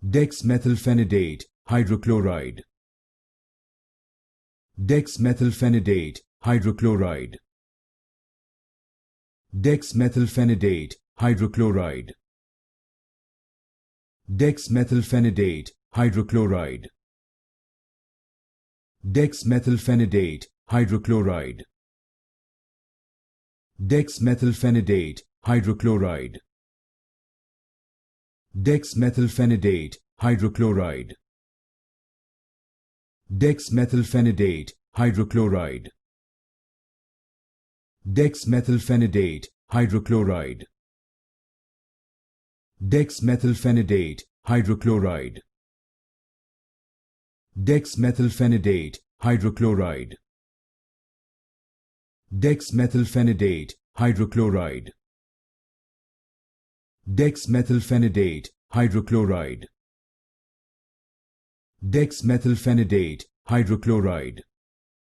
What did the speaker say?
Dexmethylphenidate Hydrochloride. Dexmethylphenidate Hydrochloride. Dexmethylphenidate Hydrochloride. Dexmethylphenidate Hydrochloride. Dexmethylphenidate Hydrochloride. Dexmethylphenidate Hydrochloride. Dexmethylphenidate Hydrochloride. Dexmethylphenidate Hydrochloride. Dexmethylphenidate Hydrochloride. Dexmethylphenidate Hydrochloride. Dexmethylphenidate Hydrochloride. Dexmethylphenidate Hydrochloride. Dexmethylphenidate Hydrochloride. Dexmethylphenidate Hydrochloride.